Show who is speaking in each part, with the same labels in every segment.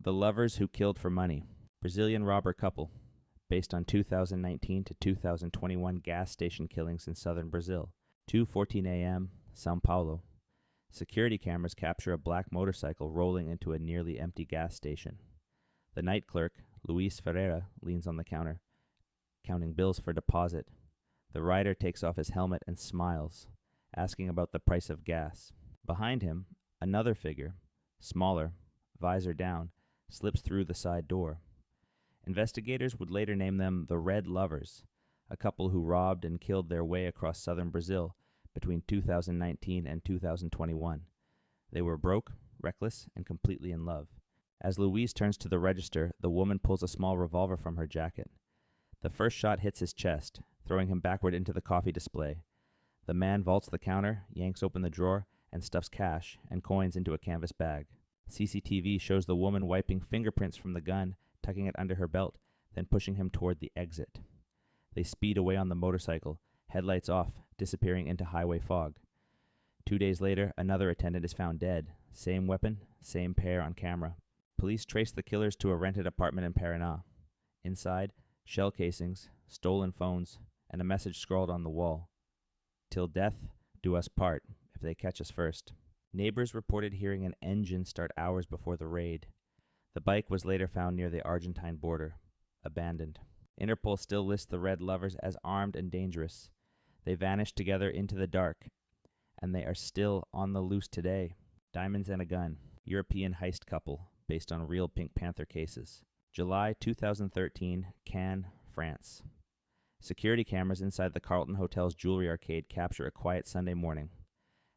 Speaker 1: The Lovers Who Killed for Money. Brazilian robber couple. Based on 2019 to 2021 gas station killings in southern Brazil. 2:14 a.m., São Paulo. Security cameras capture a black motorcycle rolling into a nearly empty gas station. The night clerk, Luis Ferreira, leans on the counter, counting bills for deposit. The rider takes off his helmet and smiles, asking about the price of gas. Behind him, another figure, smaller, visor down, slips through the side door. Investigators would later name them the Red Lovers, a couple who robbed and killed their way across southern Brazil between 2019 and 2021. They were broke, reckless, and completely in love. As Luis turns to the register, the woman pulls a small revolver from her jacket. The first shot hits his chest, throwing him backward into the coffee display. The man vaults the counter, yanks open the drawer, and stuffs cash and coins into a canvas bag. CCTV shows the woman wiping fingerprints from the gun, tucking it under her belt, then pushing him toward the exit. They speed away on the motorcycle, headlights off, disappearing into highway fog. 2 days later, another attendant is found dead. Same weapon, same pair on camera. Police trace the killers to a rented apartment in Paraná. Inside, shell casings, stolen phones, and a message scrawled on the wall. "Till death do us part, if they catch us first." Neighbors reported hearing an engine start hours before the raid. The bike was later found near the Argentine border, abandoned. Interpol still lists the Red Lovers as armed and dangerous. They vanished together into the dark, and they are still on the loose today. Diamonds and a Gun, European heist couple, based on real Pink Panther cases. July 2013, Cannes, France. Security cameras inside the Carlton Hotel's jewelry arcade capture a quiet Sunday morning.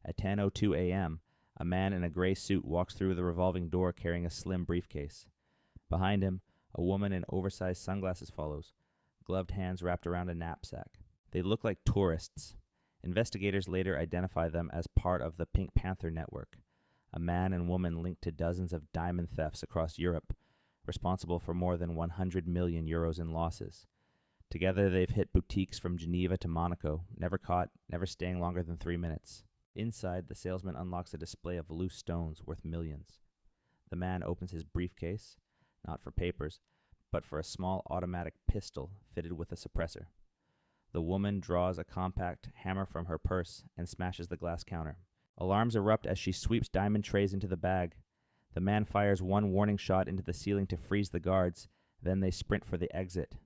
Speaker 1: At 10:02 a.m., a man in a gray suit walks through the revolving door carrying a slim briefcase. Behind him, a woman in oversized sunglasses follows, gloved hands wrapped around a knapsack. They look like tourists. Investigators later identify them as part of the Pink Panther network, a man and woman linked to dozens of diamond thefts across Europe, responsible for more than 100 million euros in losses. Together they've hit boutiques from Geneva to Monaco, never caught, never staying longer than 3 minutes. Inside, the salesman unlocks a display of loose stones worth millions. The man opens his briefcase, not for papers, but for a small automatic pistol fitted with a suppressor. The woman draws a compact hammer from her purse and smashes the glass counter. Alarms erupt as she sweeps diamond trays into the bag. The man fires one warning shot into the ceiling to freeze the guards, then they sprint for the exit.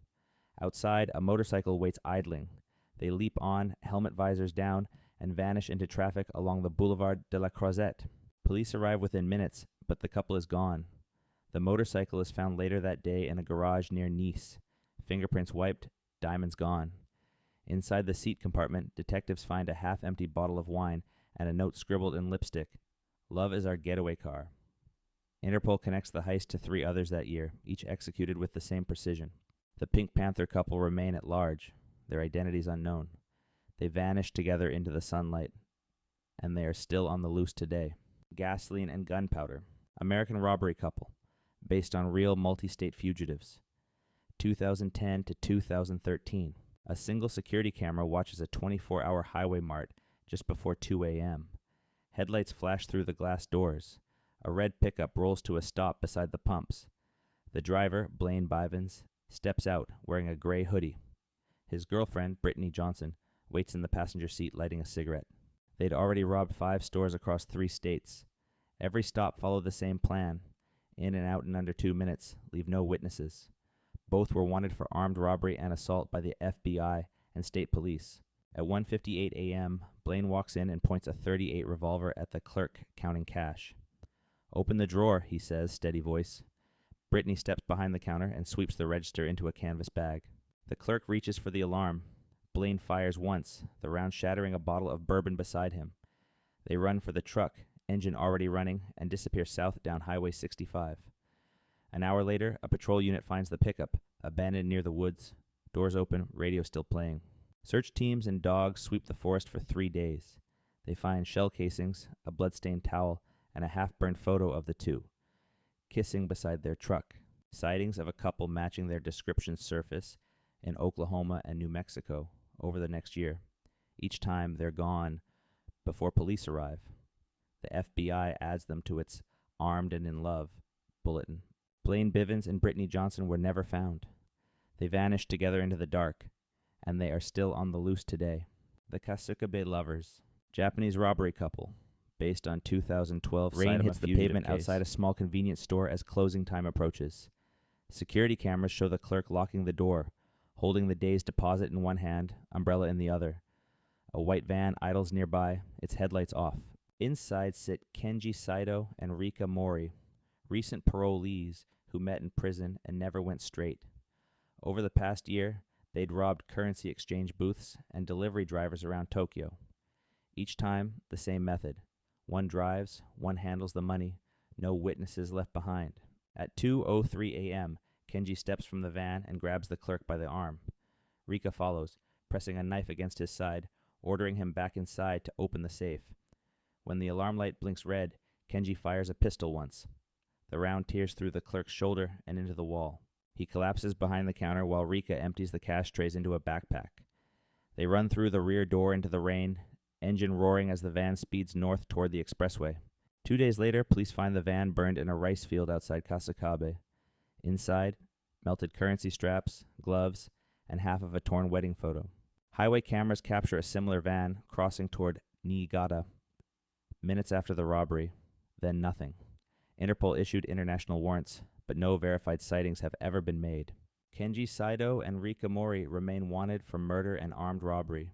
Speaker 1: Outside, a motorcycle waits idling. They leap on, helmet visors down, and vanish into traffic along the Boulevard de la Croisette. Police arrive within minutes, but the couple is gone. The motorcycle is found later that day in a garage near Nice. Fingerprints wiped, diamonds gone. Inside the seat compartment, detectives find a half-empty bottle of wine and a note scribbled in lipstick. "Love is our getaway car." Interpol connects the heist to 3 others that year, each executed with the same precision. The Pink Panther couple remain at large, their identities unknown. They vanish together into the sunlight, and they are still on the loose today. Gasoline and Gunpowder, American robbery couple, based on real multi-state fugitives. 2010 to 2013. A single security camera watches a 24-hour highway mart just before 2 a.m. Headlights flash through the glass doors. A red pickup rolls to a stop beside the pumps. The driver, Blaine Bivens, steps out wearing a gray hoodie. His girlfriend, Brittany Johnson, waits in the passenger seat lighting a cigarette. They'd already robbed 5 stores across 3 states. Every stop followed the same plan. In and out in under 2 minutes, leave no witnesses. Both were wanted for armed robbery and assault by the FBI and state police. At 1:58 a.m., Blaine walks in and points a .38 revolver at the clerk counting cash. "Open the drawer," he says, steady voice. Brittany steps behind the counter and sweeps the register into a canvas bag. The clerk reaches for the alarm. Blaine fires once, the round shattering a bottle of bourbon beside him. They run for the truck, engine already running, and disappear south down Highway 65. An hour later, a patrol unit finds the pickup, abandoned near the woods. Doors open, radio still playing. Search teams and dogs sweep the forest for 3 days. They find shell casings, a bloodstained towel, and a half-burned photo of the two, kissing beside their truck. Sightings of a couple matching their descriptions surface in Oklahoma and New Mexico over the next year. Each time they're gone before police arrive. The FBI adds them to its Armed and in Love bulletin. Blaine Bivens and Brittany Johnson were never found. They vanished together into the dark, and they are still on the loose today. The Kasukabe Lovers, Japanese robbery couple, based on 2012 rain hits the pavement outside a small convenience store as closing time approaches. Security cameras show the clerk locking the door, holding the day's deposit in one hand, umbrella in the other. A white van idles nearby, its headlights off. Inside sit Kenji Saito and Rika Mori, recent parolees who met in prison and never went straight. Over the past year, they'd robbed currency exchange booths and delivery drivers around Tokyo. Each time, the same method. One drives, one handles the money, no witnesses left behind. At 2:03 a.m., Kenji steps from the van and grabs the clerk by the arm. Rika follows, pressing a knife against his side, ordering him back inside to open the safe. When the alarm light blinks red, Kenji fires a pistol once. The round tears through the clerk's shoulder and into the wall. He collapses behind the counter while Rika empties the cash trays into a backpack. They run through the rear door into the rain, engine roaring as the van speeds north toward the expressway. 2 days later, police find the van burned in a rice field outside Kasakabe. Inside, melted currency straps, gloves, and half of a torn wedding photo. Highway cameras capture a similar van crossing toward Niigata. Minutes after the robbery, then nothing. Interpol issued international warrants, but no verified sightings have ever been made. Kenji Saito and Rika Mori remain wanted for murder and armed robbery.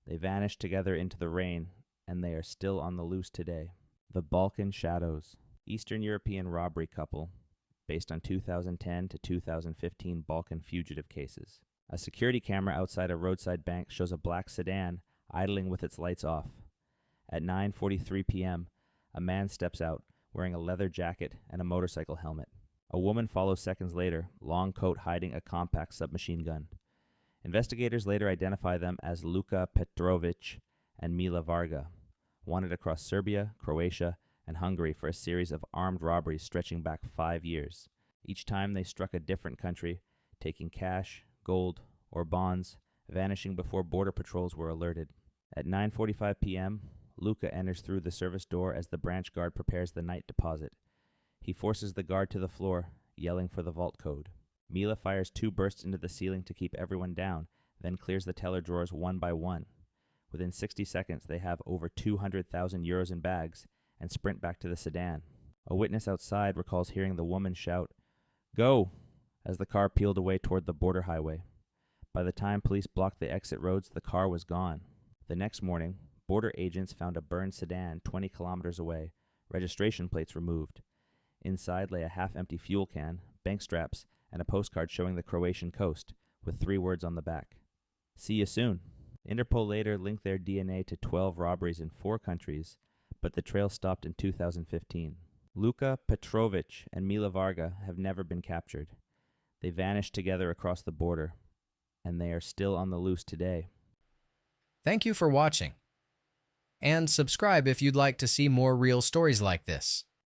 Speaker 1: They vanished together into the rain, and they are still on the loose today. The Balkan Shadows, Eastern European robbery couple, based on 2010 to 2015 Balkan fugitive cases. A security camera outside a roadside bank shows a black sedan idling with its lights off. At 9:43 p.m., a man steps out, wearing a leather jacket and a motorcycle helmet. A woman follows seconds later, long coat hiding a compact submachine gun. Investigators later identify them as Luka Petrovic and Mila Varga, wanted across Serbia, Croatia, and Hungary for a series of armed robberies stretching back 5 years. Each time they struck a different country, taking cash, gold, or bonds, vanishing before border patrols were alerted. At 9:45 p.m., Luka enters through the service door as the branch guard prepares the night deposit. He forces the guard to the floor, yelling for the vault code. Mila fires 2 bursts into the ceiling to keep everyone down, then clears the teller drawers one by one. Within 60 seconds, they have over 200,000 euros in bags and sprint back to the sedan. A witness outside recalls hearing the woman shout, "Go!" as the car peeled away toward the border highway. By the time police blocked the exit roads, the car was gone. The next morning, border agents found a burned sedan 20 kilometers away, registration plates removed. Inside lay a half-empty fuel can, bank straps, and a postcard showing the Croatian coast, with 3 words on the back. "See you soon." Interpol later linked their DNA to 12 robberies in 4 countries, but the trail stopped in 2015. Luka Petrovic and Mila Varga have never been captured. They vanished together across the border, and they are still on the loose today.
Speaker 2: Thank you for watching. And subscribe if you'd like to see more real stories like this.